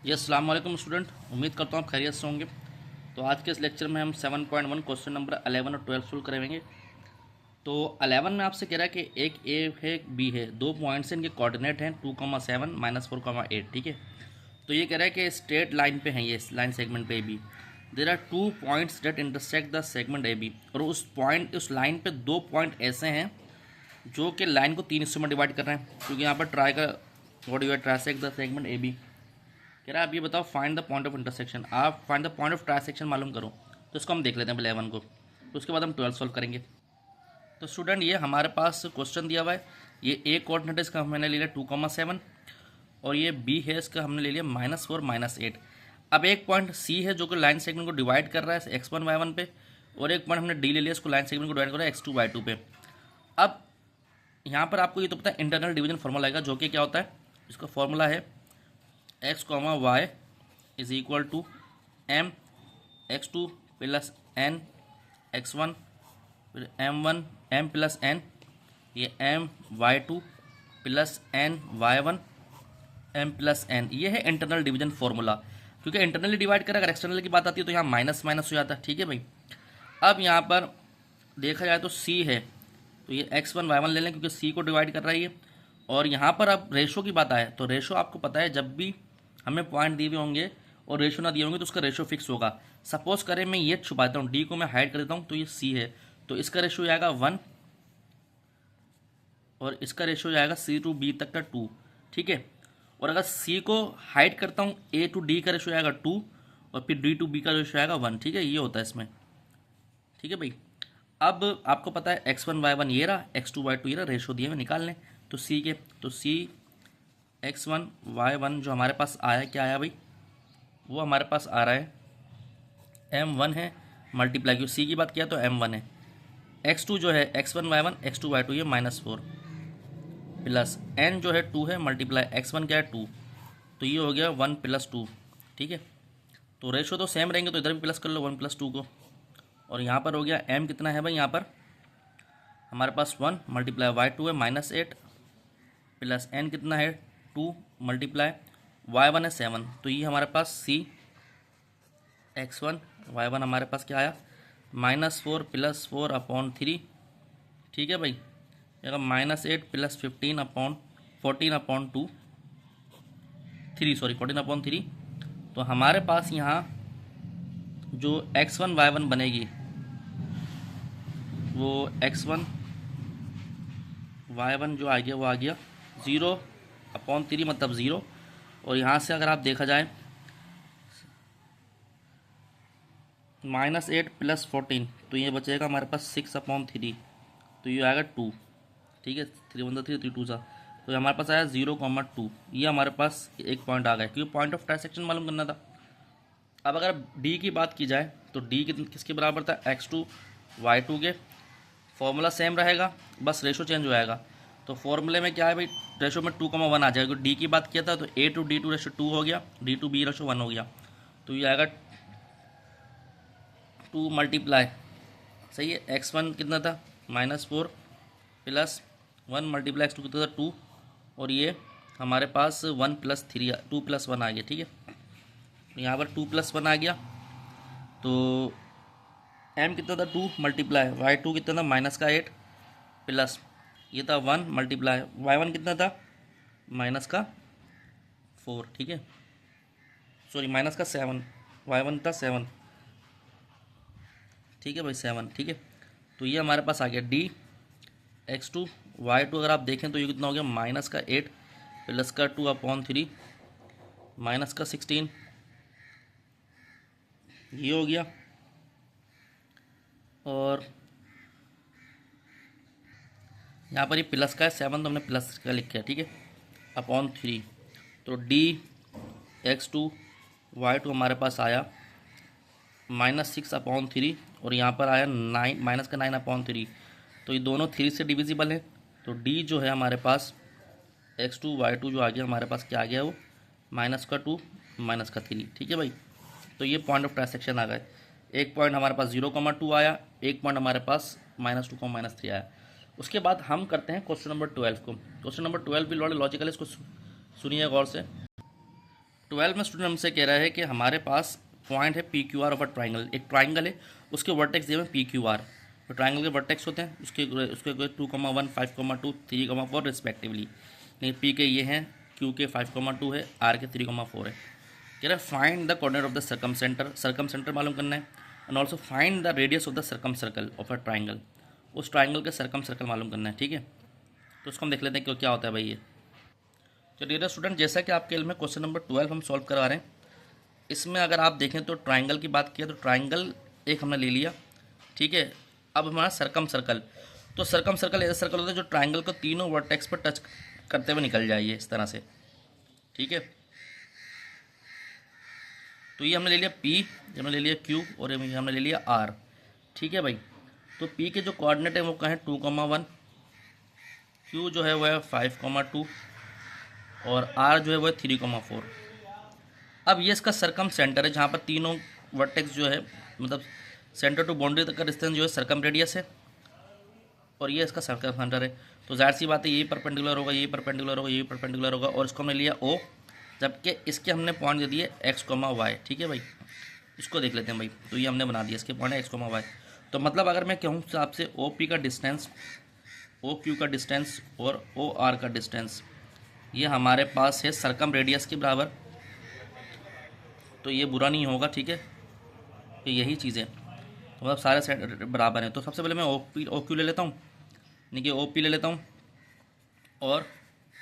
जी अस्सलाम वालेकुम स्टूडेंट, उम्मीद करता हूँ आप खैरियत से होंगे। तो आज के इस लेक्चर में हम 7.1 क्वेश्चन नंबर 11 और 12 सोल्व करेंगे। तो 11 में आपसे कह रहा है कि एक ए है एक बी है, दो पॉइंट्स हैं, इनके कोऑर्डिनेट हैं 2,7 -4,8। ठीक है। तो ये कह रहा है कि स्ट्रेट लाइन पे हैं, ये लाइन सेगमेंट पे A B. There are two points that intersect the segment A B. और उस लाइन पे दो पॉइंट ऐसे हैं जो कि लाइन को तीन हिस्सों में डिवाइड कर रहे हैं, क्योंकि यहाँ पर ट्राई का what you trisect the segment A B. कह रहा है आप ये बताओ find the point of intersection, आप find the point of transection मालूम करो। तो इसको हम देख लेते हैं 11 को, तो उसके बाद हम 12 सॉल्व करेंगे। तो स्टूडेंट ये हमारे पास क्वेश्चन दिया हुआ है, ये ए कोऑर्डिनेट इसका हमने ले लिया 2,7 और ये बी है इसका हमने ले लिया -4 -8। अब एक पॉइंट सी है जो कि लाइन सेगमेंट को डिवाइड कर रहा है x1 y1 पे, और एक पॉइंट हमने डी ले लिया, इसको लाइन सेगमेंट को डिवाइड कर रहा है x2 y2 पे। अब यहाँ पर आपको ये तो पता है इंटरनल डिवीजन फॉर्मूला आएगा, जो कि क्या होता है, इसका फॉर्मूला है x, y is equal to m x2 plus n x1 फिर m1 m प्लस n, ये m y2 plus n y1 m plus n। ये है इंटरनल डिवीजन फॉर्मूला, क्योंकि इंटरनली डिवाइड करें, अगर एक्सटर्नल की बात आती है तो यहाँ माइनस माइनस हो जाता है। ठीक है भाई। अब यहाँ पर देखा जाए तो c है, तो ये x1 y1 ले लें क्योंकि c को डिवाइड कर रहा है ये। और यहाँ पर अब रेशो की बात आए तो रेशो आपको पता है, जब भी हमें पॉइंट दिए हुए होंगे और रेशो ना दिए होंगे तो उसका रेशो फिक्स होगा। सपोज करें मैं ये छुपाता हूँ, डी को मैं हाइड कर देता हूँ, तो ये सी है, तो इसका रेशो आएगा 1 और इसका रेशो आएगा सी टू बी तक का 2। ठीक है। और अगर सी को हाइड करता हूँ, ए टू डी का रेशो आएगा 2 और फिर डी टू बी का रेशो आएगा 1। ठीक है, ये होता है इसमें। ठीक है भाई। अब आपको पता है x1 y1 ये रहा, x2 y2 ये रहा, रेशो दिए हुए निकाल लें। तो सी के, तो सी x1 y1 जो हमारे पास आया, क्या आया भाई, वो हमारे पास आ रहा है m1 है मल्टीप्लाई, क्योंकि सी की बात किया तो m1 है। x2 जो है x1 y1 x2 y2 ये -4 प्लस n जो है 2 है मल्टीप्लाई x1 क्या है 2, तो ये हो गया 1 + 2। ठीक है। तो रेशो तो सेम रहेंगे, तो इधर भी प्लस कर लो 1 + 2 को। और यहाँ पर हो गया m कितना है भाई, यहाँ पर हमारे पास 1 मल्टीप्लाई y2 है -8 प्लस n कितना है 2 मल्टीप्लाई y1 है 7। तो ये हमारे पास c x1 y1 हमारे पास क्या आया, -4 + 4/3। ठीक है भाई। -8 + 14/2 3 सॉरी 14/3। तो हमारे पास यहाँ जो x1 y1 बनेगी वो x1 y1 जो आ गया वो आ गया 0/3 मतलब 0। और यहाँ से अगर आप देखा जाए -8 + 14, तो ये बचेगा हमारे पास 6/3, तो ये आएगा 2। ठीक है, 3 1 3 3 2 सा, तो हमारे पास आया 0,2। ये हमारे पास एक पॉइंट आ गया, क्योंकि पॉइंट ऑफ ट्रांसेक्शन मालूम करना था। अब अगर डी की बात की जाए तो डी किसके बराबर था, x2 y2 के। फॉर्मूला सेम रहेगा, बस रेशो चेंज हो जाएगा। तो फॉर्मूले में क्या है भाई, रेशो में 2,1 आ जाएगा। डी की बात किया था तो a टू d2 रेशो 2 हो गया, d टू b रेशो 1 हो गया, तो ये आएगा 2 मल्टीप्लाई, सही है, x1 कितना था -4 प्लस 1 मल्टीप्लाई x2 कितना था 2, और ये हमारे पास 1 + 3 2 + 1 आ गया। ठीक है, यहाँ पर 2 + 1 आ गया, तो m कितना था 2 मल्टीप्लाई y2 कितना था -8 प्लस ये था 1 मल्टीप्लाई y1 कितना था -4। ठीक है, सॉरी -7, y1 था 7। ठीक है भाई 7। ठीक है, तो ये हमारे पास आ गया d x2 y2। अगर आप देखें तो ये कितना हो गया, -8 प्लस का 2/3 माइनस का 16, ये हो गया। और यहाँ पर ये प्लस का है 7, तो हमने प्लस का लिखा है। ठीक है, /3। तो d x2 y2 हमारे पास आया -6/3, और यहाँ पर आया 9 -9/3। तो ये दोनों 3 से डिविजिबल है, तो d जो है हमारे पास x2 y2 जो आ गया हमारे पास, क्या आ गया वो -2 -3। ठीक है भाई। तो ये पॉइंट ऑफ ट्रांसेक्शन आ गए। एक पॉइंट हमारे पास 0,2 आया, एक पॉइंट हमारे पास -2 -3 आया। उसके बाद हम करते हैं क्वेश्चन नंबर 12 को। क्वेश्चन नंबर 12 भी बड़ा लॉजिकल है, इसको सुनिए गौर से। 12 में स्टूडेंट हमसे कह रहा है कि हमारे पास पॉइंट है P Q R of a triangle. एक ट्राइंगल है, उसके वर्टेक्स दिए हुए पी क्यू आर। तो ट्राइंगल के वर्टेक्स होते हैं उसके 2,1, 5,2, 3,4 रिस्पेक्टिवली। नहीं, पी के ये हैं, क्यू के 5,2 है, आर के 3,4 है। कह रहा है find the coordinate of the circum centre मालूम करना है, and also find the radius of the circum circle of a triangle. उस ट्राइंगल के सर्कम सर्कल मालूम करना है, ठीक है। तो उसको हम देख लेते हैं कि क्या होता है भाई ये। तो डियर स्टूडेंट, जैसा कि आपके में क्वेश्चन नंबर 12 हम सॉल्व करवा रहे हैं, इसमें अगर आप देखें तो ट्राइंगल की बात किया तो ट्राइंगल एक हमने ले लिया, ठीक है। अब हमारा सर्कम सर्कल, तो सर्कम सर्कल ऐसा सर्कल होता है जो ट्राइंगल को तीनों वर्टेक्स पर टच करते हुए निकल जाइए इस तरह से, ठीक है। तो ये हमने ले लिया P, ये हमने ले लिया Q और ये हमने ले लिया R, ठीक है भाई। तो P के जो कोऑर्डिनेट है वो कहें 2,1, Q जो है वह है 5,2 और R जो है वह 3,4। अब ये इसका सर्कम सेंटर है जहाँ पर तीनों वर्टेक्स जो है, मतलब सेंटर टू बाउंड्री तक का डिस्टेंस जो है सर्कम रेडियस है, और ये इसका सर्कम सेंटर है। तो जाहिर सी बात है यही परपेंडिकुलर होगा, यही परपेंडिकुलर होगा, यही परपेंडिकुलर होगा, और इसको हमने लिया O, जबकि इसके हमने पॉइंट दे दिए x, y, ठीक है भाई। इसको देख लेते हैं भाई। तो ये हमने बना दिया, इसके पॉइंट है x, y। तो मतलब अगर मैं कहूँ आपसे OP का डिस्टेंस, OQ का डिस्टेंस और OR का डिस्टेंस ये हमारे पास है सर्कम रेडियस के बराबर, तो ये बुरा नहीं होगा, ठीक है। तो यही चीज़ें तो मतलब सारे सेट बराबर हैं। तो सबसे पहले मैं OQ ले लेता हूँ, यानी कि OP ले लेता हूँ और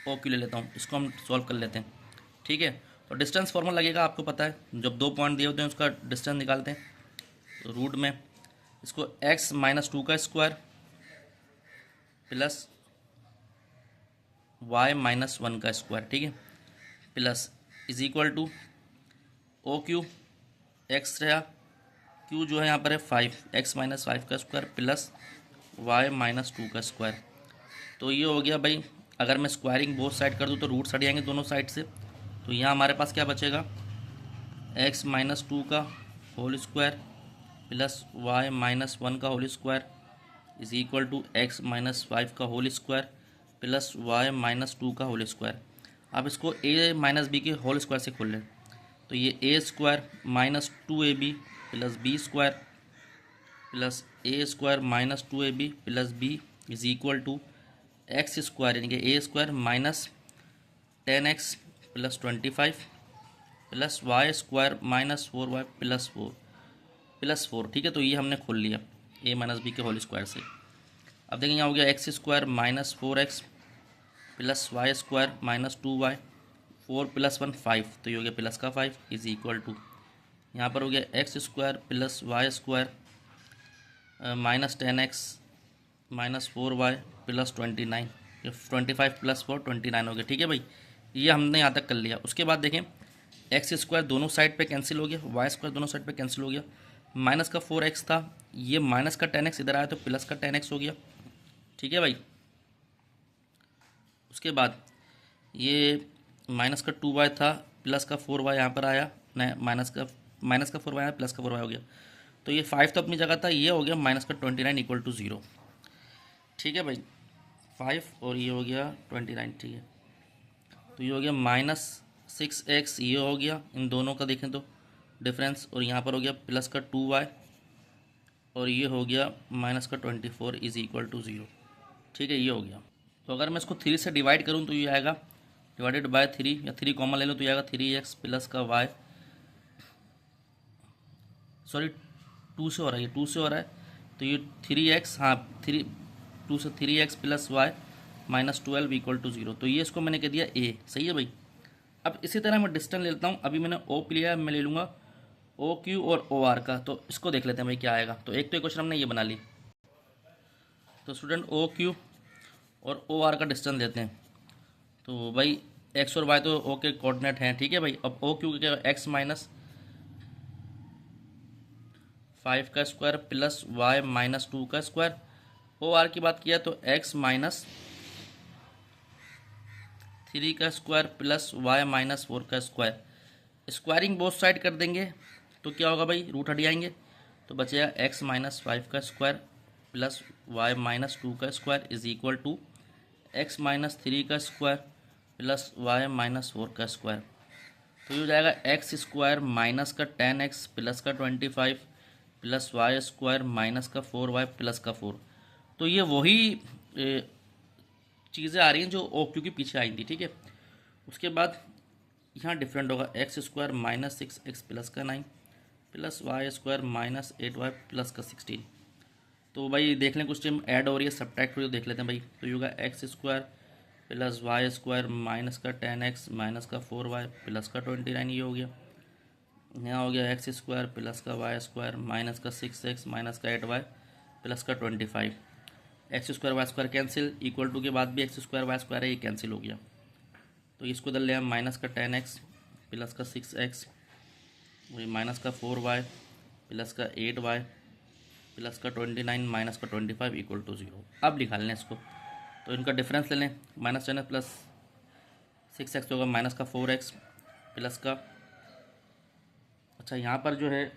OQ ले लेता हूँ। इसको हम सॉल्व कर लेते हैं, ठीक है। तो डिस्टेंस फॉर्मूला लगेगा, आपको पता है, जब दो पॉइंट दिए होते हैं उसका डिस्टेंस निकालते हैं। तो रूट में इसको x - 2 का स्क्वायर प्लस y - 1 का स्क्वायर, ठीक है, plus is equal to OQ, x रहा, Q जो है यहाँ पर है 5, x - 5 का स्क्वायर प्लस y - 2 का स्क्वायर। तो ये हो गया भाई। अगर मैं स्क्वायरिंग बोथ साइड कर दूँ तो रूट हट जाएंगे दोनों साइड से। तो यहाँ हमारे पास क्या बचेगा, x - 2 का होल स्क्वायर प्लस y - 1 का whole square is equal to x - 5 का होल स्क्वायर प्लस y - 2 का होल स्क्वायर। अब इसको a - b के होल स्क्वायर से खोल लें। तो ये a square - 2ab plus b square plus a square - 2ab plus b is equal to x square, यानी कि a square minus 10x plus 25 प्लस वाई स्क्वायर -4y प्लस 4, ठीक है। तो ये हमने खोल लिया a - b के होल स्क्वायर से। अब देखिए यहाँ हो गया x square -4x plus y square -2y, 4 + 1 5, तो ये हो गया प्लस का 5 इज इक्वल टू, यहाँ पर हो गया x square plus y square -10x -4y plus 29, 25 plus 4 29 हो गया, ठीक है भाई। ये हमने यहाँ तक कर लिया। उसके बाद देखें एक्स स्क्वायर दोनों साइड पे कैंसिल हो गया, वाई स्क्वायर दोनों साइड पे कैंसिल हो गया, माइनस का 4x था, ये माइनस का 10x इधर आया तो प्लस का 10x हो गया, ठीक है भाई। उसके बाद ये माइनस का 2y था, प्लस का 4y यहाँ पर आया, नहीं माइनस का 4y आया, प्लस का 4y हो गया। तो ये 5 तो अपनी जगह था, ये हो गया माइनस का 29 इक्वल टू 0, ठीक है भाई। 5 और ये हो गया 29, ठीक है। तो ये हो गया -6x, ये हो गया इन दोनों का देखें तो डिफरेंस, और यहाँ पर हो गया प्लस का 2y और ये हो गया माइनस का 24 इज इक्वल टू 0, ठीक है, ये हो गया। तो अगर मैं इसको 3 से डिवाइड करूँ तो ये आएगा डिवाइडेड बाय 3, या 3 कॉमन ले लो तो ये आएगा 3x प्लस का y, सॉरी 2 से हो रहा है, ये 2 से हो रहा है, तो ये 3x, हाँ 2 से 3x plus y -12 equal to 0। तो ये इसको मैंने कह दिया a, सही है भाई। अब इसी तरह मैं डिस्टेंस ले लेता हूँ। अभी मैंने OP लिया, मैं ले लूँगा OQ और OR का। तो इसको देख लेते हैं भाई क्या आएगा। तो एक तो क्वेश्चन हमने ये बना ली। तो स्टूडेंट OQ और OR का डिस्टेंस लेते हैं। तो भाई x और y तो O के कोऑर्डिनेट हैं, ठीक है भाई। अब OQ क्या, x - 5 का स्क्वायर प्लस y - 2 का स्क्वायर। OR की बात किया तो x - 3 का स्क्वायर प्लस y - 4 का स्क्वायर। स्क्वायरिंग बोथ साइड कर देंगे तो क्या होगा भाई, रूट हट जाएंगे, तो बचेगा x - 5 का स्क्वायर प्लस y - 2 का square is equal to x - 3 का स्क्वायर प्लस y - 4 का स्क्वायर। तो ये हो जाएगा एक्स स्क्वायर माइनस का 10x प्लस का 25 प्लस वाई स्क्वायर माइनस का 4y प्लस का 4। तो ये वही चीज़ें आ रही हैं जो ओ क्यू के पीछे आई थी, ठीक है। उसके बाद यहाँ डिफरेंट होगा x square minus 6x plus का 9 plus y square minus 8y plus का 16। तो भाई देख लें कुछ टाइम ऐड हो रही है सब्ट्रैक्ट हो रही है, देख लेते हैं भाई। तो ये होगा x square plus y square minus का 10x माइनस का 4y प्लस का 29, ये हो गया। यहाँ हो गया एक्स स्क्वायर प्लस का वाई स्क्वायर माइनस का 6x माइनस का 8y प्लस का 25। X square y square cancel, equal to के बाद भी एक्स स्क्वायर वाई स्क्वायर है, ये कैंसिल हो गया। तो इसको इधर ले आए माइनस का 10x प्लस का 6x वही माइनस का 4y प्लस का 8y प्लस का 29 माइनस का 25 इक्वल टू 0। अब निकाल लें इसको, तो इनका डिफरेंस ले लें। माइनस 10 प्लस 6x होगा माइनस का 4x प्लस का, अच्छा यहाँ पर जो है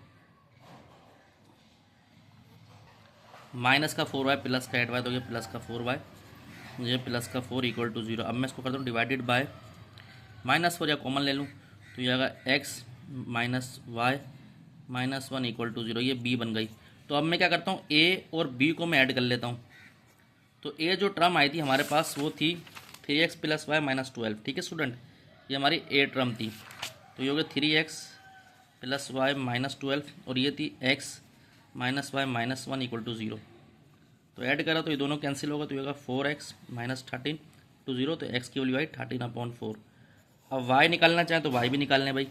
माइनस का 4y प्लस का 8y तो ये प्लस का 4y, ये प्लस का 4 इक्वल टू 0। अब मैं इसको करता हूँ डिवाइडेड बाय -4 या कॉमन ले लूँ, तो ये आएगा x minus y minus 1 equal to 0, ये b बन गई। तो अब मैं क्या करता हूँ a और b को मैं ऐड कर लेता हूँ। तो a जो टर्म आई थी हमारे पास वो थी 3x प्लस वाई माइनस 12, ठीक है स्टूडेंट, ये हमारी a टर्म थी। तो ये हो गया 3x प्लस वाई माइनस 12 और ये थी x minus y minus 1 equal to 0। तो ऐड करा तो ये दोनों कैंसिल होगा, तो ये होगा 4x माइनस 13 टू 0, तो x की वैल्यू आई 13/4। अब y निकालना चाहें तो y भी निकाल लें भाई।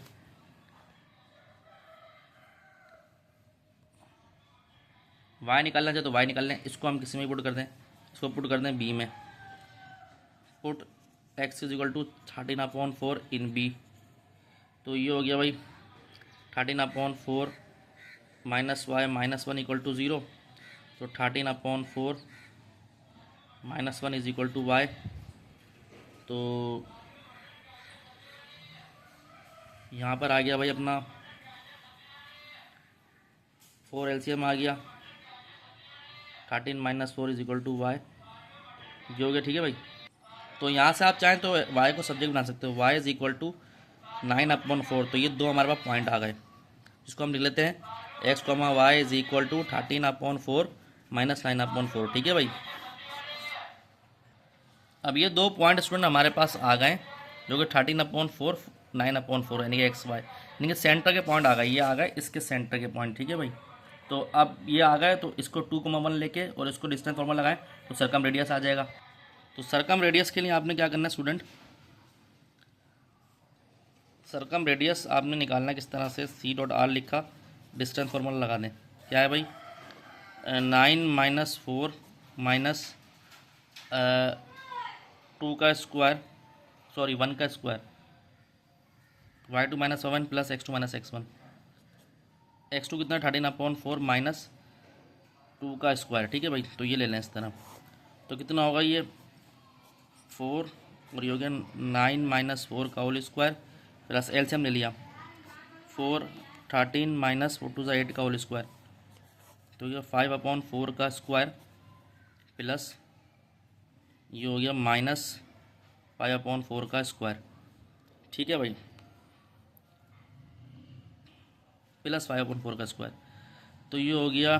y निकालना चाहे तो y निकाल लें, इसको हम किसी में पुट कर दें, इसको पुट कर दें b में। Put x is equal to 13/4 in b, तो ये हो गया भाई 13/4 minus y minus 1 equal to 0, तो 13/4 minus 1 is equal to y. तो यहाँ पर आ गया भाई अपना 4 LCM आ गया, 13 minus 4 is equal to y, ये हो गया, ठीक है भाई। तो यहाँ से आप चाहें तो y को सब्जेक्ट बना सकते हो, y इज इक्वल टू 9/4। तो ये दो हमारे पास पॉइंट आ गए, जिसको हम लिख लेते हैं x, y is equal to 13/4 minus 9/4, ठीक है भाई। अब ये दो पॉइंट स्टूडेंट हमारे पास आ गए, जो कि 13/4 9/4 यानी कि एक्स वाई, यानी कि सेंटर के पॉइंट आ गए, ये आ गए इसके सेंटर के पॉइंट, ठीक है भाई। तो अब ये आ गए, तो इसको 2,1 लेके और इसको डिस्टेंस फॉर्मूला लगाएं तो सर्कम रेडियस आ जाएगा। तो सर्कम रेडियस के लिए आपने क्या करना है स्टूडेंट, सर्कम रेडियस आपने निकालना किस तरह से, C.R लिखा, डिस्टेंस फार्मूला लगा दें। क्या है भाई 9 माइनस 4 माइनस 2 का स्क्वायर, सॉरी 1 का square, y2 minus 1 plus x2 minus x1। x2 कितना 13/4 माइनस 2 का स्क्वायर, ठीक है भाई। तो ये ले लें इस तरह, तो कितना होगा ये 4 और ये हो गया 9 माइनस 4 का होल स्क्वायर प्लस एलसीएम ले लिया 4 13 माइनस 4 टू 8 का होल स्क्वायर, तो ये 5/4 का स्क्वायर प्लस ये हो गया माइनस 5/4 का स्क्वायर, ठीक है भाई, प्लस 5/4 का स्क्वायर। तो ये हो गया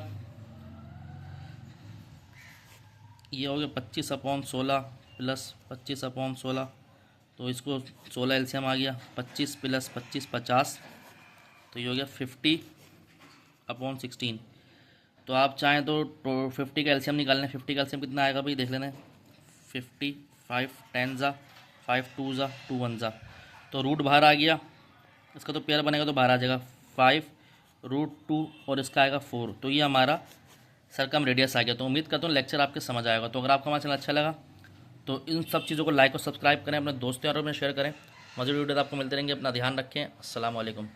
25/16 प्लस 25/16, तो इसको 16 एलसीएम आ गया, 25 प्लस 25 50, तो ये हो गया 50/16। तो आप चाहें तो 50 का एलसीएम निकाल लें। 50 का एलसीएम कितना आएगा भाई देख लेना, 50 5 10 ज़ा 5 2 ज़ा 2 1 ज़ा, तो रूट बाहर आ गया, इसका तो पेयर बनेगा तो बाहर आ जाएगा 5√2 और इसका आएगा 4। तो ये हमारा सर्कम रेडियस आ गया। तो उम्मीद करता हूँ लेक्चर आपके समझ आएगा। तो अगर आपका हमारा चैनल अच्छा लगा तो इन सब चीज़ों को लाइक और सब्सक्राइब करें, अपने दोस्तों यारों में शेयर करें। मज़ीद वीडियो आपको मिलते रहेंगे। अपना ध्यान रखें। अस्सलाम वालेकुम।